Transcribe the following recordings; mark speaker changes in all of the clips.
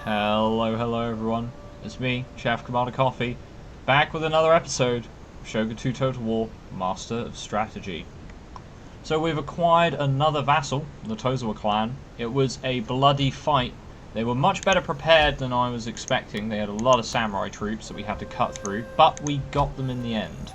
Speaker 1: Hello everyone. It's me, Chef Commander Coffee, back with another episode of Shogun 2 Total War, Master of Strategy. So we've acquired another vassal, the Tozawa clan. It was a bloody fight. They were much better prepared than I was expecting. They had a lot of samurai troops that we had to cut through, but we got them in the end.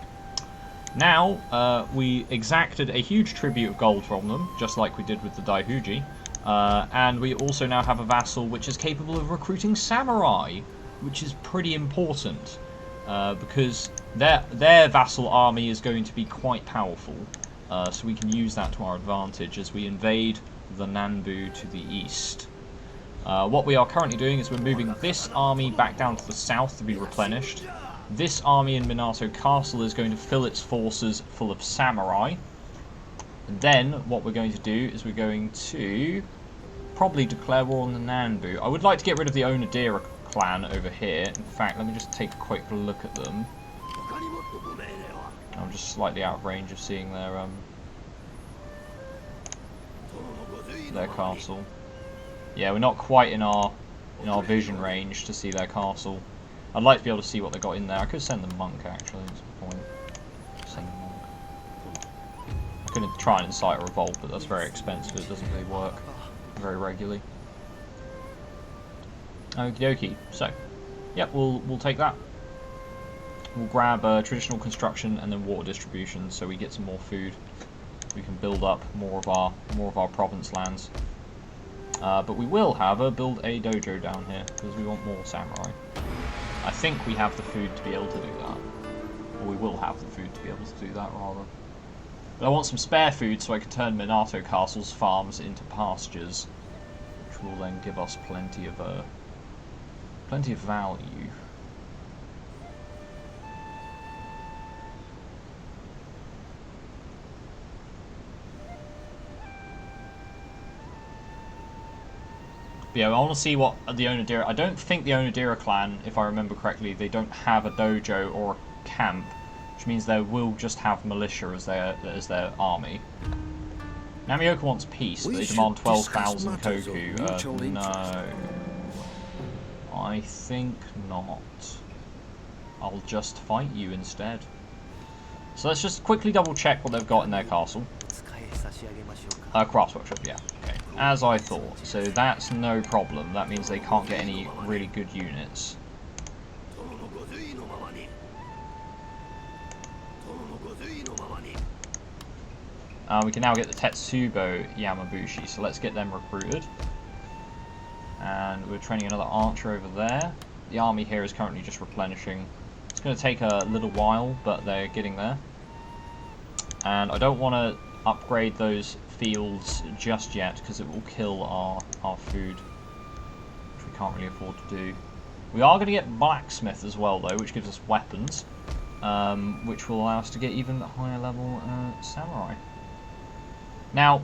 Speaker 1: Now, we exacted a huge tribute of gold from them, just like we did with the Daihuji. And we also now have a vassal which is capable of recruiting samurai, which is pretty important, because their vassal army is going to be quite powerful, so we can use that to our advantage as we invade the Nanbu to the east. What we are currently doing is we're moving this army back down to the south to be replenished. This army in Minato Castle is going to fill its forces full of samurai. And then what we're going to do is we're going to probably declare war on the Nanbu. I would like to get rid of the Onodera clan over here. In fact, let me just take a quick look at them. I'm just slightly out of range of seeing their castle. Yeah, we're not quite in our vision range to see their castle. I'd like to be able to see what they got in there. I could send them monk actually. That's the point. Send them monk. I could try and incite a revolt, but that's very expensive. It doesn't really work very regularly. Okie dokie. So, yep, we'll take that. We'll grab traditional construction and then water distribution, so we get some more food. We can build up more of our province lands. But we will, however, build a dojo down here because we want more samurai. I think we have the food to be able to do that, or we will have the food to be able to do that rather. But I want some spare food so I can turn Minato Castle's farms into pastures, which will then give us plenty of value. But yeah, I want to see what the Onodera... I don't think the Onodera clan, if I remember correctly, they don't have a dojo or a camp, which means they will just have militia as their army. Namioka wants peace, but they demand 12,000 koku. No. I think not. I'll just fight you instead. So let's just quickly double check what they've got in their castle. Crafts workshop, yeah. Okay. As I thought. So that's no problem. That means they can't get any really good units. We can now get the Tetsubo Yamabushi, so let's get them recruited. And we're training another archer over there. The army here is currently just replenishing. It's going to take a little while, but they're getting there. And I don't want to upgrade those fields just yet, because it will kill our food, which we can't really afford to do. We are going to get blacksmith as well, though, which gives us weapons, which will allow us to get even higher level samurai. Now,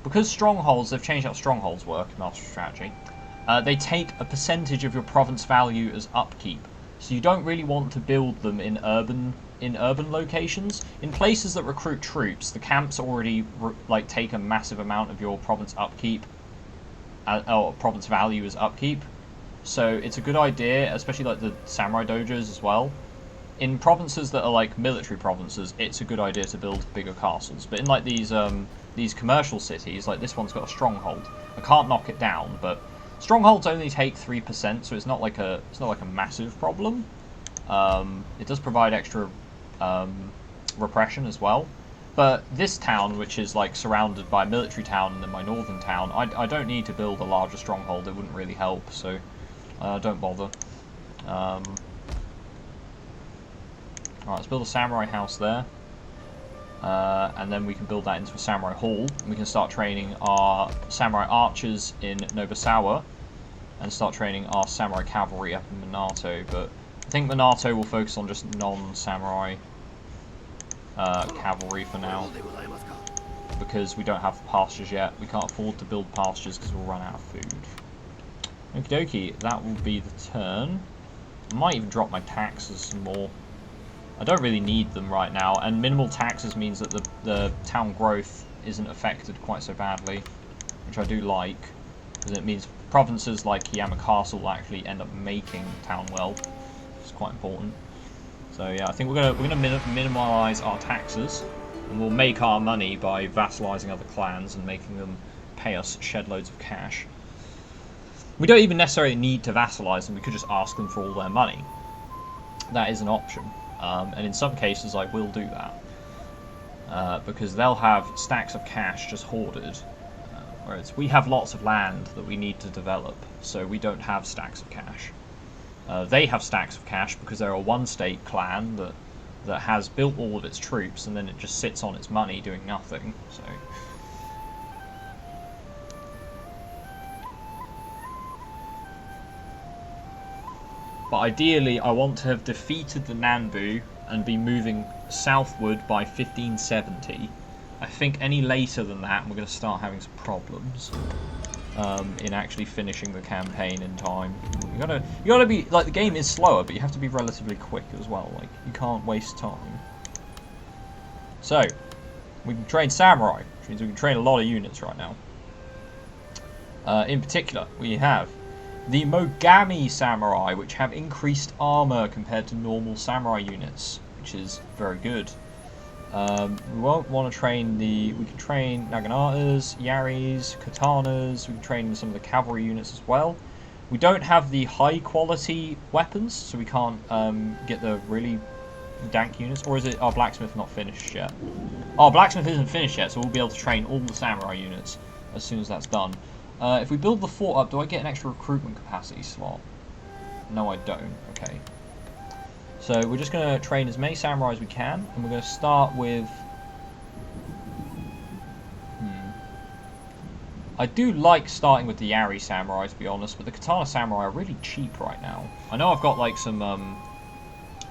Speaker 1: because strongholds, they've changed how strongholds work in Master Strategy. They take a percentage of your province value as upkeep, so you don't really want to build them in urban locations. In places that recruit troops, the camps already take a massive amount of your province upkeep, or province value as upkeep. So it's a good idea, especially like the samurai dojos as well. In provinces that are like military provinces, it's a good idea to build bigger castles. But in like these commercial cities, like this one's got a stronghold. I can't knock it down, but strongholds only take 3%, so it's not like a massive problem. It does provide extra repression as well. But this town, which is like surrounded by a military town and then my northern town, I don't need to build a larger stronghold. It wouldn't really help, so don't bother. Alright, let's build a samurai house there. And then we can build that into a samurai hall. And we can start training our samurai archers in Nobusawa. And start training our samurai cavalry up in Minato. But I think Minato will focus on just non-samurai cavalry for now. Because we don't have pastures yet. We can't afford to build pastures because we'll run out of food. Okie dokie, that will be the turn. I might even drop my taxes some more. I don't really need them right now, and minimal taxes means that the town growth isn't affected quite so badly, which I do like, because it means provinces like Kiyama Castle will actually end up making town wealth, which is quite important. So yeah, I think we're gonna minimize our taxes, and we'll make our money by vassalizing other clans and making them pay us shed loads of cash. We don't even necessarily need to vassalize them. We could just ask them for all their money. That is an option, and in some cases I will do that because they'll have stacks of cash just hoarded, whereas we have lots of land that we need to develop, so we don't have stacks of cash. They have stacks of cash because they're a one-state clan that has built all of its troops and then it just sits on its money doing nothing. So, but ideally, I want to have defeated the Nanbu and be moving southward by 1570. I think any later than that, we're going to start having some problems. In actually finishing the campaign in time. You gotta be, like, the game is slower, but you have to be relatively quick as well. Like, you can't waste time. So, we can train samurai, which means we can train a lot of units right now. In particular, we have the Mogami samurai, which have increased armor compared to normal samurai units, which is very good. We won't want to train we can train Naganatas, Yaris, Katanas, we can train some of the cavalry units as well. We don't have the high quality weapons, so we can't get the really dank units, or is it our blacksmith not finished yet? Our blacksmith isn't finished yet, so we'll be able to train all the samurai units as soon as that's done. If we build the fort up, do I get an extra recruitment capacity slot? No, I don't. Okay. So we're just going to train as many samurai as we can, and we're going to start with... I do like starting with the Yari samurai, to be honest, but the Katana samurai are really cheap right now. I know I've got like some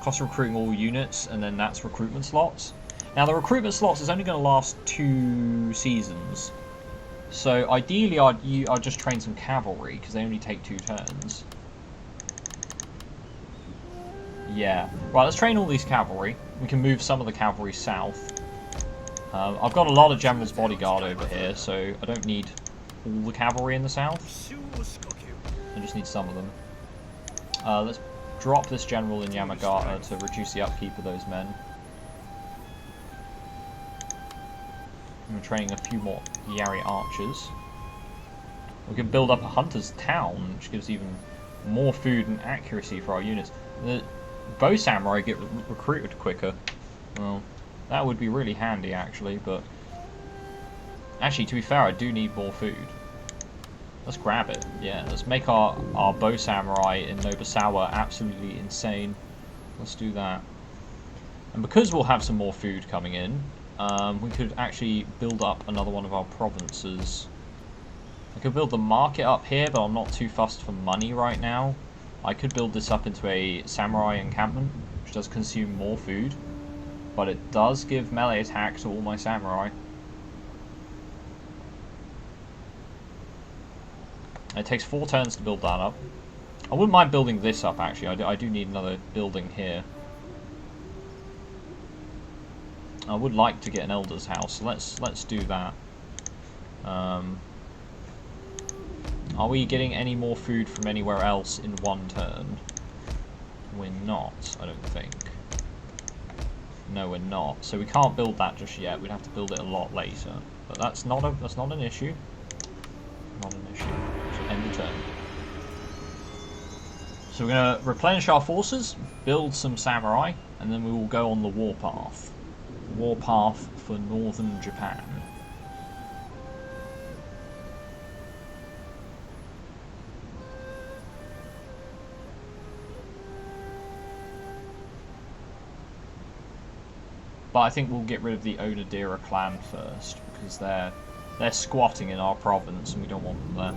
Speaker 1: cost of recruiting all units, and then that's recruitment slots. Now the recruitment slots is only going to last 2 seasons, so ideally I'd just train some cavalry, because they only take 2 turns. Yeah. Right, let's train all these cavalry. We can move some of the cavalry south. I've got a lot of General's Bodyguard over here, so I don't need all the cavalry in the south. I just need some of them. Let's drop this General in Yamagata to reduce the upkeep of those men. I'm training a few more Yari archers. We can build up a hunter's town, which gives even more food and accuracy for our units. The bow samurai get recruited quicker. Well, that would be really handy actually, but actually, to be fair, I do need more food. Let's grab it. Yeah, let's make our bow samurai in Nobusawa absolutely insane. Let's do that. And because we'll have some more food coming in, we could actually build up another one of our provinces. I could build the market up here, but I'm not too fussed for money right now. I could build this up into a samurai encampment, which does consume more food, but it does give melee attack to all my samurai. It takes 4 turns to build that up. I wouldn't mind building this up actually. I do need another building here. I would like to get an elder's house, so let's do that. Are we getting any more food from anywhere else in 1 turn? We're not, I don't think. No, we're not. So we can't build that just yet. We'd have to build it a lot later. But that's not an issue. Not an issue. So end the turn. So we're going to replenish our forces, build some samurai, and then we will go on the warpath. Warpath for northern Japan. But I think we'll get rid of the Onodera clan first, because they're squatting in our province and we don't want them there.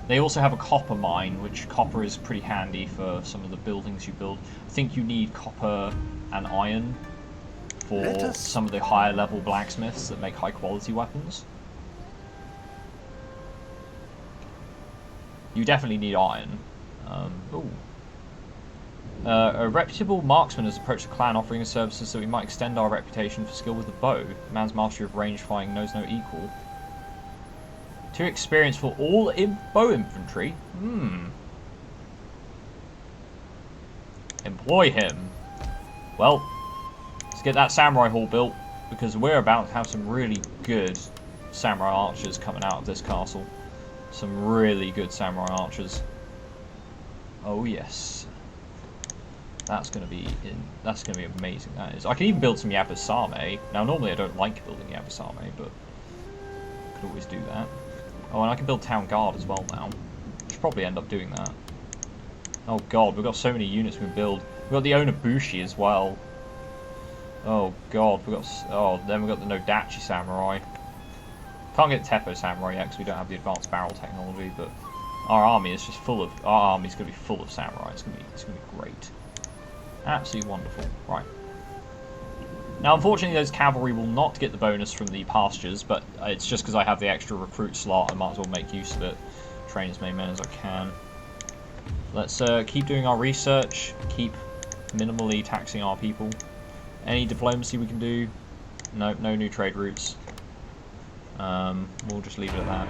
Speaker 1: They also have a copper mine, which copper is pretty handy for some of the buildings you build. I think you need copper and iron for some of the higher level blacksmiths that make high quality weapons. You definitely need iron. A reputable marksman has approached the clan offering his services so we might extend our reputation for skill with the bow. The man's mastery of range firing knows no equal. 2 experience for all bow infantry. Employ him. Well, let's get that samurai hall built, because we're about to have some really good samurai archers coming out of this castle. Some really good samurai archers. Oh yes. That's gonna be amazing, that is. I can even build some Yabusame. Now normally I don't like building Yabusame, but I could always do that. Oh, and I can build Town Guard as well now. Should probably end up doing that. Oh god, we've got so many units we can build. We've got the Onabushi as well. Oh god, we've got... Oh, then we've got the Nodachi Samurai. Can't get the Teppo Samurai yet because we don't have the advanced barrel technology, but our army is just full of... Our army's going to be full of samurai. It's going to be great. Absolutely wonderful. Right. Now, unfortunately, those cavalry will not get the bonus from the pastures, but it's just because I have the extra recruit slot. I might as well make use of it. Train as many men as I can. Let's keep doing our research. Keep minimally taxing our people. Any diplomacy we can do? No, no new trade routes. We'll just leave it at that.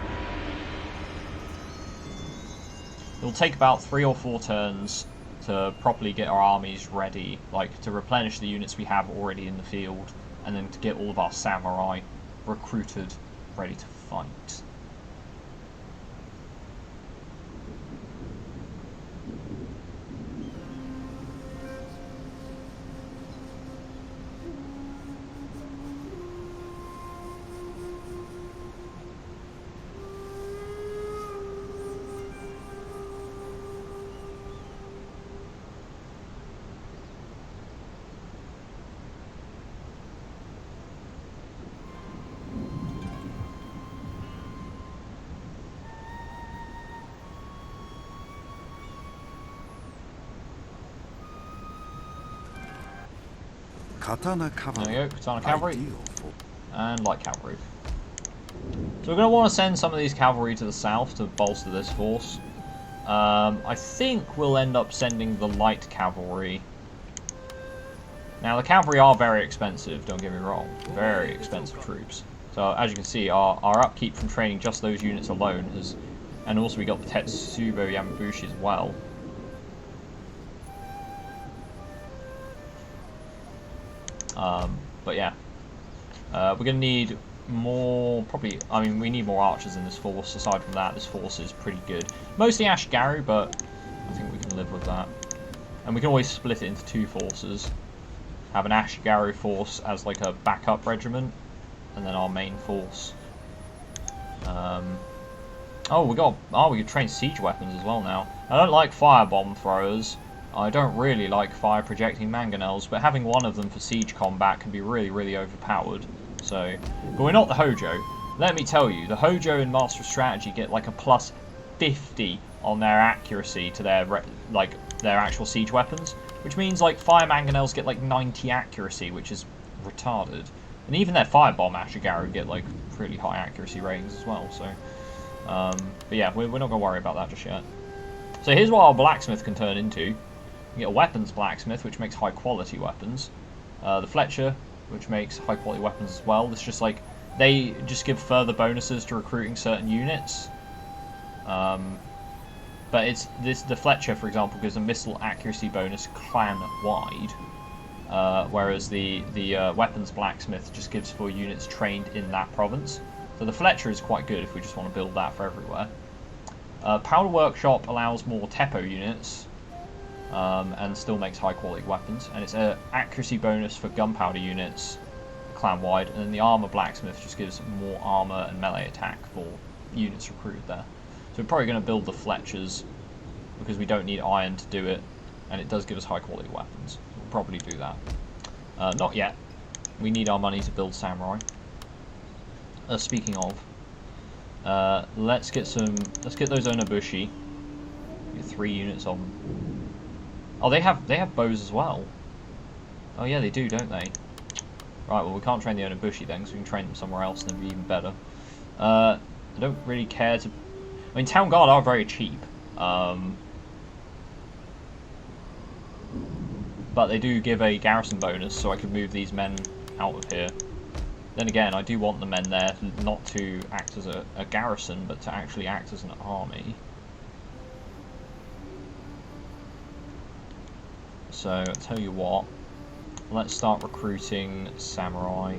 Speaker 1: It'll take about 3 or 4 turns to properly get our armies ready, like to replenish the units we have already in the field, and then to get all of our samurai recruited, ready to fight.
Speaker 2: Katana cavalry.
Speaker 1: There we go, Katana cavalry and light cavalry. So we're going to want to send some of these cavalry to the south to bolster this force. I think we'll end up sending the light cavalry. Now the cavalry are very expensive, don't get me wrong. Very expensive troops. So as you can see, our upkeep from training just those units alone is... And also we got the Tetsubo Yamabushi as well. But yeah, we're going to need more, probably, I mean, we need more archers in this force. Aside from that, this force is pretty good. Mostly Ashigaru, but I think we can live with that. And we can always split it into 2 forces. Have an Ashigaru force as like a backup regiment, and then our main force. Oh, we could train siege weapons as well now. I don't like firebomb throwers. I don't really like fire projecting mangonels, but having one of them for siege combat can be really, really overpowered. So, but we're not the Hojo. Let me tell you, the Hojo in Master of Strategy get like a plus 50 on their accuracy to their their actual siege weapons, which means like fire mangonels get like 90 accuracy, which is retarded. And even their firebomb Ashigaru get like pretty high accuracy ratings as well. So, but yeah, we're not gonna worry about that just yet. So here's what our blacksmith can turn into. You get a weapons blacksmith, which makes high quality weapons. The Fletcher, which makes high quality weapons as well. It's just like, they just give further bonuses to recruiting certain units. But it's the Fletcher, for example, gives a missile accuracy bonus clan-wide. Whereas the weapons blacksmith just gives for units trained in that province. So the Fletcher is quite good if we just want to build that for everywhere. Powder Workshop allows more Teppo units. And still makes high quality weapons, and it's an accuracy bonus for gunpowder units clan-wide, and then the armor blacksmith just gives more armor and melee attack for units recruited there. So we're probably going to build the Fletchers because we don't need iron to do it, and it does give us high quality weapons. So we'll probably do that. Not yet. We need our money to build samurai. Speaking of, let's get those Onabushi. Get 3 units of them. Oh, they have bows as well. Oh yeah, they do, don't they? Right, well we can't train the Onabushi then, because we can train them somewhere else and it'd be even better. I don't really care to... I mean, Town Guard are very cheap. But they do give a garrison bonus, so I could move these men out of here. Then again, I do want the men there not to act as a garrison, but to actually act as an army. So, I'll tell you what, let's start recruiting samurai.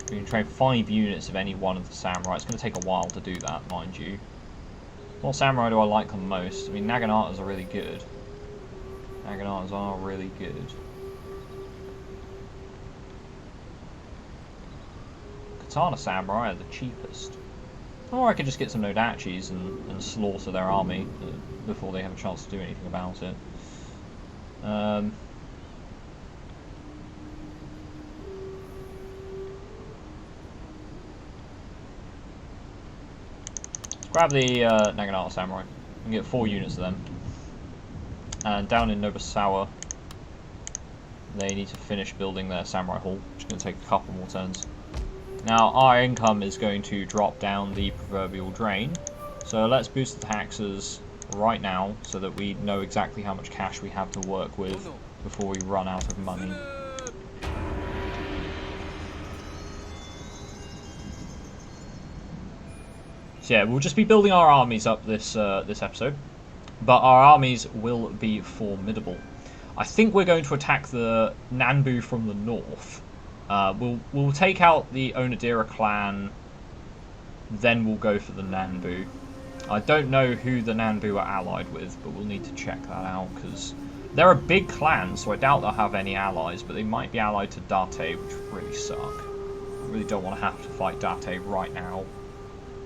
Speaker 1: We can train 5 units of any one of the samurai. It's going to take a while to do that, mind you. What samurai do I like the most? I mean, Naganatas are really good. Naganatas are really good. Katana samurai are the cheapest. Or I could just get some Nodachis and slaughter their army before they have a chance to do anything about it. Let's grab the Naginata samurai and get 4 units of them. And down in Nobusawa, they need to finish building their samurai hall, which is going to take a couple more turns. Now, our income is going to drop down the proverbial drain, so let's boost the taxes right now so that we know exactly how much cash we have to work with before we run out of money. So yeah, we'll just be building our armies up this this episode, but our armies will be formidable. I think we're going to attack the Nanbu from the north. We'll take out the Onodera clan, then we'll go for the Nanbu. I don't know who the Nanbu are allied with, but we'll need to check that out, because they're a big clan, so I doubt they'll have any allies, but they might be allied to Date, which would really suck. I really don't want to have to fight Date right now,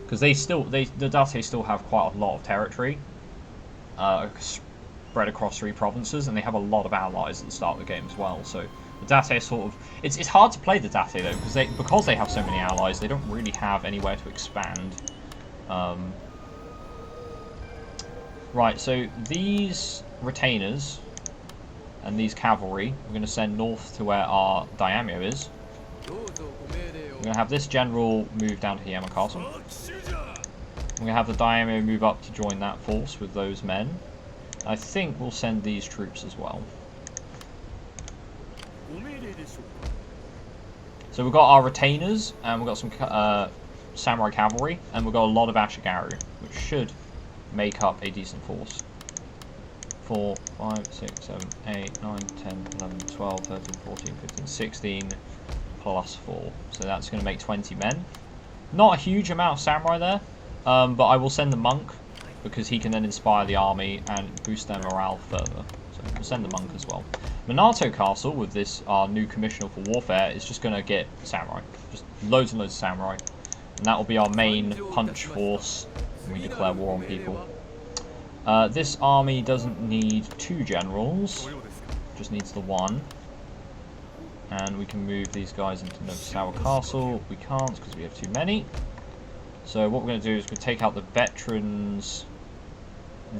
Speaker 1: because the Date still have quite a lot of territory, spread across 3 provinces, and they have a lot of allies at the start of the game as well, so the Date sort of... It's hard to play the Date, though, because they have so many allies, they don't really have anywhere to expand. Right, so these retainers and these cavalry, we're going to send north to where our daimyo is. We're going to have this general move down to Hiyama Castle. We're going to have the daimyo move up to join that force with those men. I think we'll send these troops as well. So we've got our retainers, and we've got some samurai cavalry, and we've got a lot of Ashigaru, which should make up a decent force. 4, 5, 6, 7, 8, 9, 10, 11, 12, 13, 14, 15, 16, plus 4. So that's going to make 20 men. Not a huge amount of samurai there, but I will send the monk, because he can then inspire the army and boost their morale further. So we'll send the monk as well. Minato Castle, with this, our new commissioner for warfare, is just going to get samurai. Just loads and loads of samurai. And that will be our main punch force when we declare war on people. This army doesn't need 2 generals, just needs the 1. And we can move these guys into Nobusawa Castle. We can't because we have too many. So what we're going to do is we're going to take out the veterans,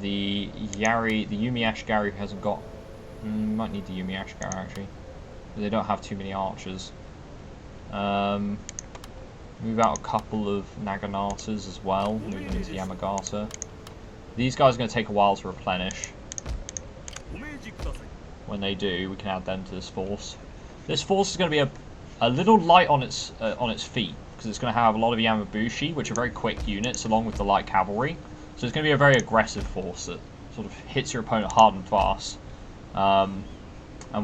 Speaker 1: the Yumi Ashigaru who hasn't got... might need the Yumi Ashigaru actually. They don't have too many archers. Move out a couple of Naganatas as well, move them into Yamagata. These guys are going to take a while to replenish. When they do, we can add them to this force. This force is going to be a little light on its feet, because it's going to have a lot of Yamabushi, which are very quick units, along with the light cavalry. So it's going to be a very aggressive force that sort of hits your opponent hard and fast. And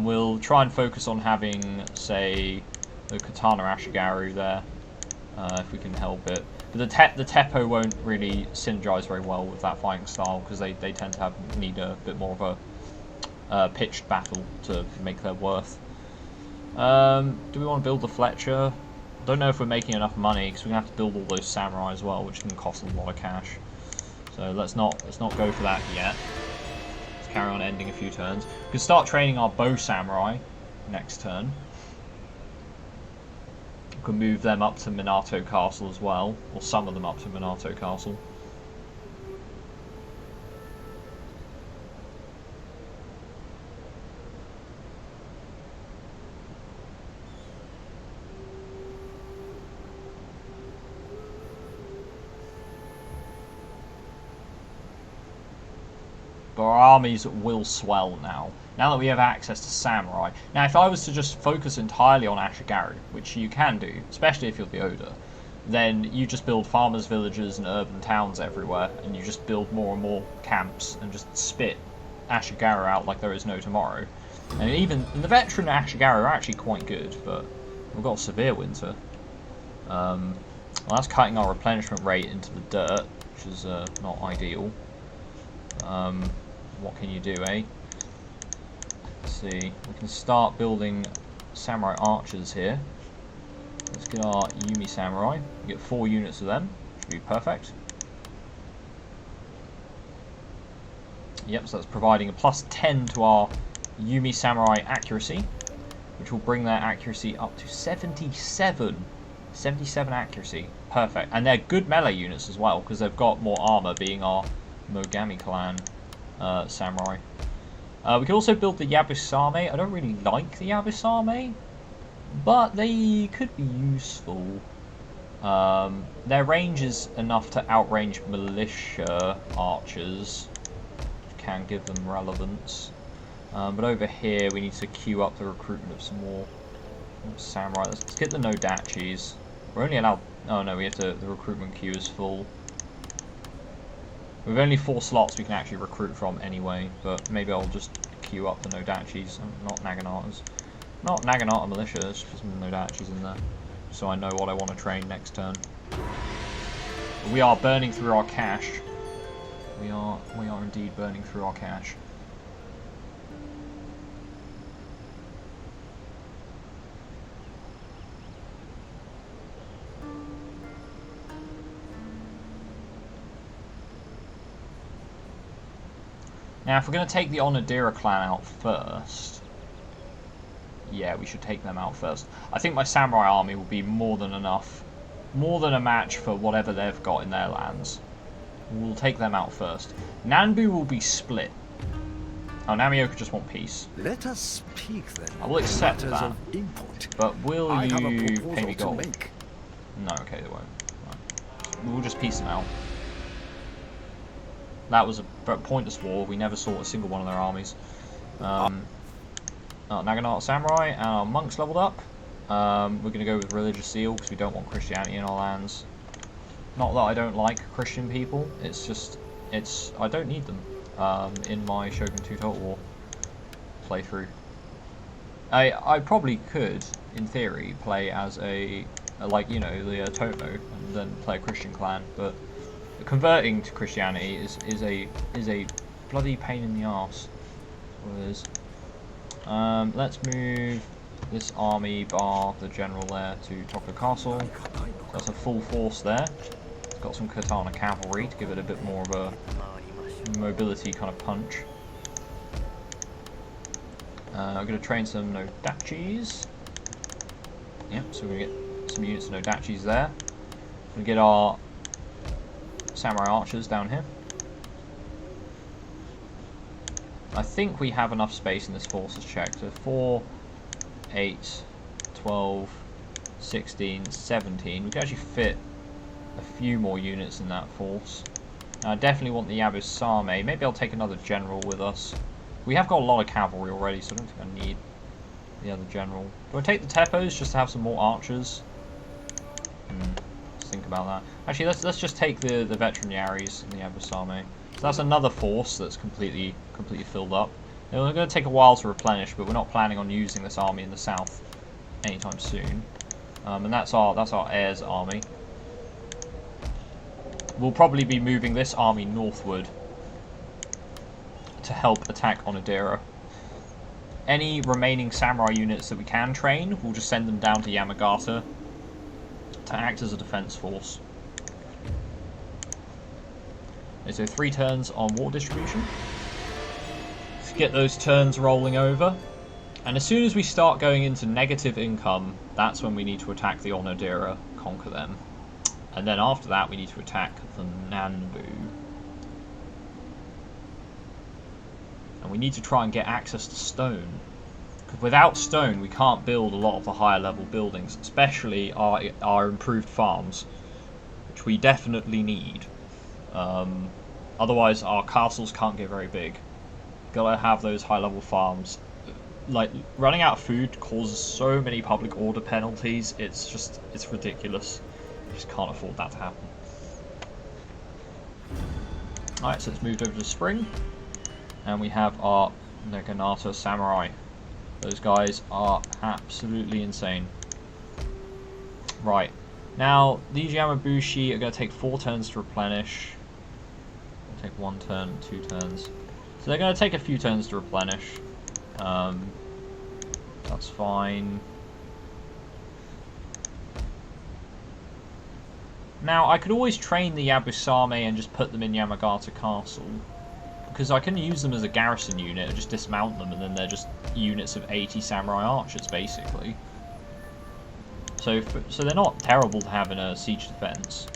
Speaker 1: we'll try and focus on having, say, the Katana Ashigaru there, if we can help it. But the Teppo won't really synergize very well with that fighting style, because they tend to need a bit more of a pitched battle to make their worth. Do we want to build the Fletcher? Don't know if we're making enough money, because we're going to have to build all those samurai as well, which can cost a lot of cash. So let's not go for that yet. Let's carry on ending a few turns. We can start training our bow samurai next turn. We can move them up to Minato Castle as well, or some of them up to Minato Castle. but our armies will swell now. Now that we have access to samurai. Now, if I was to just focus entirely on Ashigaru, which you can do, especially if you're the Oda, then you just build farmers' villages and urban towns everywhere, and you just build more and more camps, and just spit Ashigaru out like there is no tomorrow. And even the veteran Ashigaru are actually quite good, but we've got a severe winter. Well, that's cutting our replenishment rate into the dirt, which is not ideal. What can you do, eh? Let's see. We can start building samurai archers here. Let's get our Yumi samurai. We get 4 units of them. Should be perfect. Yep, so that's providing a +10 to our Yumi samurai accuracy, which will bring their accuracy up to 77. 77 accuracy. Perfect. And they're good melee units as well, because they've got more armor, being our Mogami clan samurai. We can also build the Yabusame. I don't really like the Yabusame, but they could be useful. Their range is enough to outrange militia archers, which can give them relevance. But over here we need to queue up the recruitment of some more samurai. Let's get the Nodachis. We're only allowed... Oh no, we have to... The recruitment queue is full. We've only 4 slots we can actually recruit from anyway, but maybe I'll just queue up the Nodachis, not Naganatas. Not Naginata militia, just put some Nodachis in there, so I know what I want to train next turn. But we are burning through our cash. We are indeed burning through our cash. Now, if we're going to take the Onodera clan out first, yeah, we should take them out first. I think my samurai army will be more than enough, more than a match for whatever they've got in their lands. We'll take them out first. Nanbu will be split. Oh, Namioka just want peace.
Speaker 2: Let us speak then.
Speaker 1: I will accept that.
Speaker 2: Of import.
Speaker 1: But will you pay me
Speaker 2: to
Speaker 1: gold?
Speaker 2: make.
Speaker 1: No, okay, they won't. Right. We'll just peace them out. That was a pointless war. We never saw a single one of their armies. Naginata Samurai and our monks leveled up. We're going to go with Religious Zeal because we don't want Christianity in our lands. Not that I don't like Christian people. It's just, I don't need them in my Shogun 2 Total War playthrough. I probably could, in theory, play as like, you know, the Tomo and then play a Christian clan, but converting to Christianity is a bloody pain in the arse. What it is. Let's move this army bar the general there to Tokyo Castle. That's a full force there. It's got some Katana cavalry to give it a bit more of a mobility kind of punch. I'm going to train some Nodachis. Yep, so we're going to get some units of Nodachis there. We're going to get our samurai archers down here. I think we have enough space in this forces check. So 4, 8, 12, 16, 17. We can actually fit a few more units in that force. I definitely want the Yabusame. Maybe I'll take another general with us. We have got a lot of cavalry already, so I don't think I need the other general. Do I take the Teppos just to have some more archers? Let's think about that. Actually, let's just take the veteran Yaris and the Yabusame. So that's another force that's completely filled up. Now, it's going to take a while to replenish, but we're not planning on using this army in the south anytime soon. And that's our heirs army. We'll probably be moving this army northward to help attack Onodera. Any remaining samurai units that we can train, we'll just send them down to Yamagata to act as a defense force. Okay, so 3 turns on war distribution. Let's get those turns rolling over. And as soon as we start going into negative income, that's when we need to attack the Onodera, conquer them. And then after that, we need to attack the Nanbu. And we need to try and get access to stone. Because without stone, we can't build a lot of the higher level buildings, especially our improved farms, which we definitely need. Otherwise, our castles can't get very big. Gotta have those high-level farms. Like, running out of food causes so many public order penalties, it's ridiculous. You just can't afford that to happen. Alright, so it's moved over to spring. And we have our Naginata Samurai. Those guys are absolutely insane. Right. Now, these Yamabushi are going to take 4 turns to replenish. They'll take 1 turn, 2 turns. So they're going to take a few turns to replenish. That's fine. Now, I could always train the Yabusame and just put them in Yamagata Castle. Because I can use them as a garrison unit and just dismount them, and then they're just units of 80 samurai archers, basically. So they're not terrible to have in a siege defense.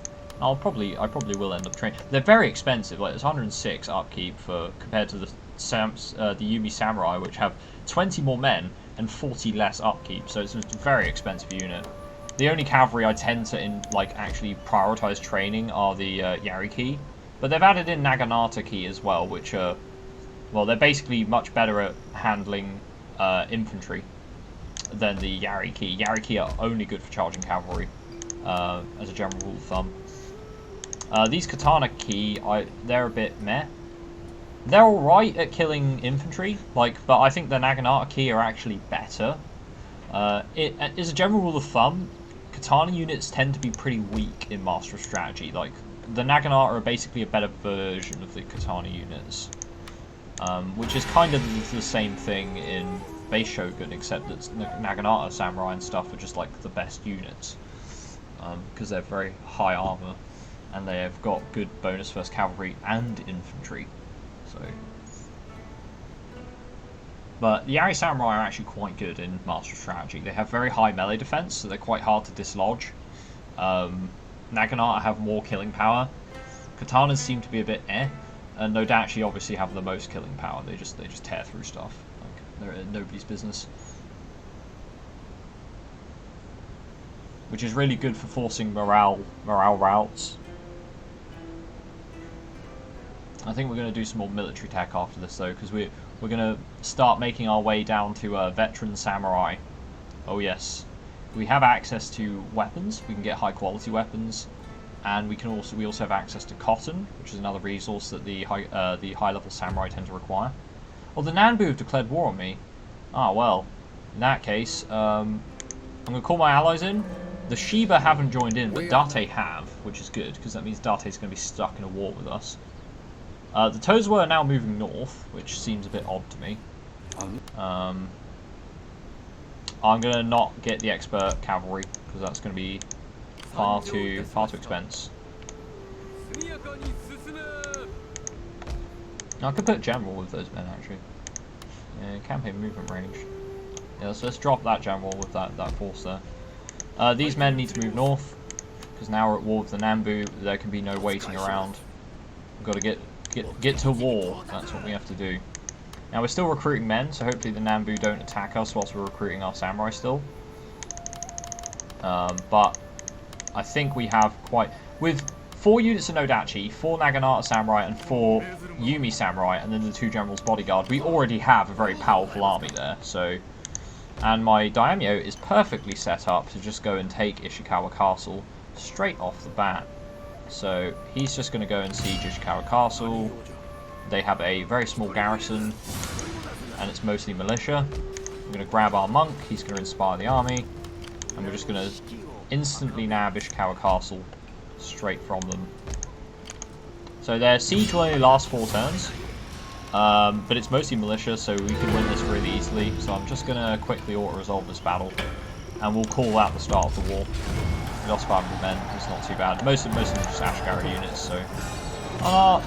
Speaker 1: I probably will end up training. They're very expensive. Like, it's 106 upkeep compared to the Yumi Samurai, which have 20 more men and 40 less upkeep. So it's a very expensive unit. The only cavalry I tend to actually prioritize training are the Yariki. But they've added in Naginata Ki as well, which are, well, they're basically much better at handling infantry than the Yariki. Yariki are only good for charging cavalry, as a general rule of thumb. These Katana Ki, they're a bit meh. They're alright at killing infantry, but I think the Naginata Ki are actually better. As a general rule of thumb, Katana units tend to be pretty weak in Master of Strategy. Like, the Naginata are basically a better version of the Katana units, which is kind of the same thing in base Shogun, except that Naginata Samurai and stuff are just like the best units, because they're very high armor, and they have got good bonus versus cavalry and infantry. So, but the Yari Samurai are actually quite good in Master of Strategy. They have very high melee defense, so they're quite hard to dislodge. Naginata have more killing power. Katanas seem to be a bit and Nodachi obviously have the most killing power. They just tear through stuff. Like, they're nobody's business. Which is really good for forcing morale routes. I think we're going to do some more military tech after this though, because we're going to start making our way down to veteran samurai. Oh yes. We have access to weapons. We can get high quality weapons, and we also have access to cotton, which is another resource that the high level samurai tend to require. Well, the Nanbu have declared war on me. Ah well, in that case, I'm gonna call my allies in. The Shiba haven't joined in, but Date have, which is good because that means Date's gonna be stuck in a war with us. The Tozawa are now moving north, which seems a bit odd to me. I'm gonna not get the expert cavalry because that's gonna be far too expensive. I could put general with those men actually. Yeah, campaign movement range. Yeah, so let's drop that general with that force there. These men need to move north because now we're at war with the Nanbu. There can be no waiting around. We've got to get to war. That's what we have to do. Now we're still recruiting men, so hopefully the Nanbu don't attack us whilst we're recruiting our samurai still. But I think we have with 4 units of Nodachi, 4 Naginata Samurai, and 4 Yumi Samurai, and then the 2 Generals Bodyguard, we already have a very powerful army there. So, and my Daimyo is perfectly set up to just go and take Ishikawa Castle straight off the bat. So he's just going to go and siege Ishikawa Castle. They have a very small garrison, and it's mostly militia. We're going to grab our monk, he's going to inspire the army, and we're just going to instantly nab Ishikawa Castle straight from them. So their siege will only last 4 turns, but it's mostly militia, so we can win this really easily. So I'm just going to quickly auto-resolve this battle, and we'll call out the start of the war. We lost 500 men, it's not too bad. Most of them are just Ashigara units, so...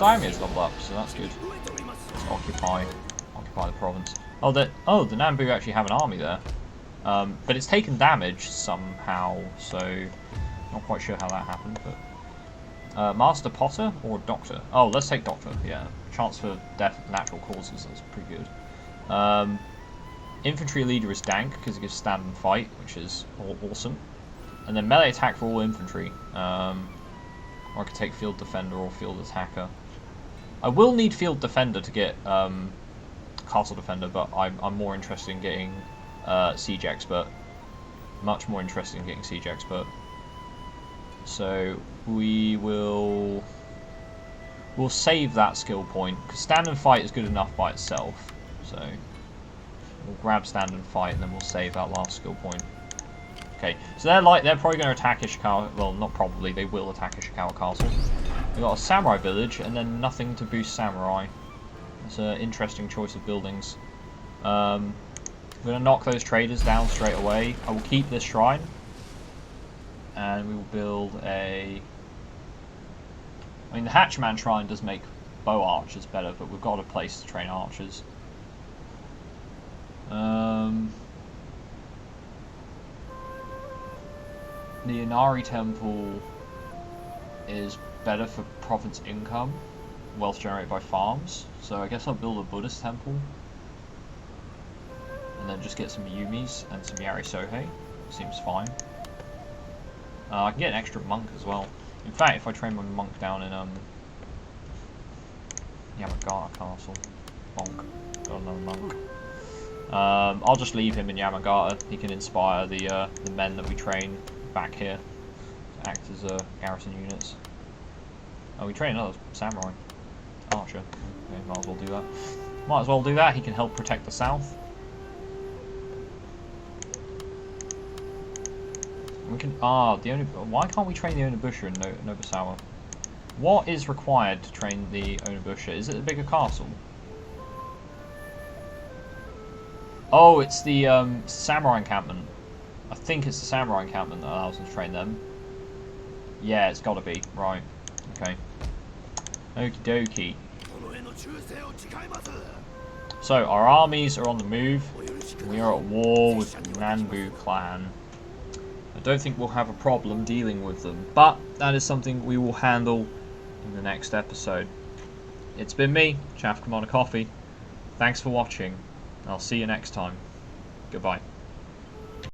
Speaker 1: Daimyo's leveled up, so that's good. Let's occupy the province. Oh, the Nanbu actually have an army there. But it's taken damage somehow, so... Not quite sure how that happened, but... Master Potter or Doctor? Oh, let's take Doctor, yeah. Chance for death of natural causes, that's pretty good. Infantry leader is Dank, because he gives stand and fight, which is awesome. And then melee attack for all infantry. Or I could take field defender or field attacker. I will need field defender to get castle defender, but I'm more interested in getting siege expert. Much more interested in getting siege expert. So we'll save that skill point because stand and fight is good enough by itself. So we'll grab stand and fight, and then we'll save that last skill point. Okay, so they're probably going to attack Ishikawa. Well, not probably. They will attack Ishikawa Castle. We've got a samurai village, and then nothing to boost samurai. It's an interesting choice of buildings. I'm going to knock those traders down straight away. I will keep this shrine, and we will build a. I mean, the Hatchman Shrine does make bow archers better, but we've got a place to train archers. The Inari Temple is better for province income, wealth generated by farms. So I guess I'll build a Buddhist temple, and then just get some Yumis and some Yari Sohei. Seems fine. I can get an extra monk as well. In fact, if I train my monk down in Yamagata Castle, bonk, got another monk. I'll just leave him in Yamagata. He can inspire the men that we train back here to act as garrison units. Oh, we train another samurai archer. Okay, might as well do that. Might as well do that. He can help protect the south. We can why can't we train the Onibusha in Nobusawa? What is required to train the Onibusha? Is it a bigger castle? Oh, it's the samurai encampment. I think it's the samurai encampment that allows us to train them. Yeah, it's got to be. Right. Okay. Okie dokie. So, our armies are on the move. We are at war with the Nanbu clan. I don't think we'll have a problem dealing with them, but that is something we will handle in the next episode. It's been me, Chaff Commander Coffee. Thanks for watching. I'll see you next time. Goodbye.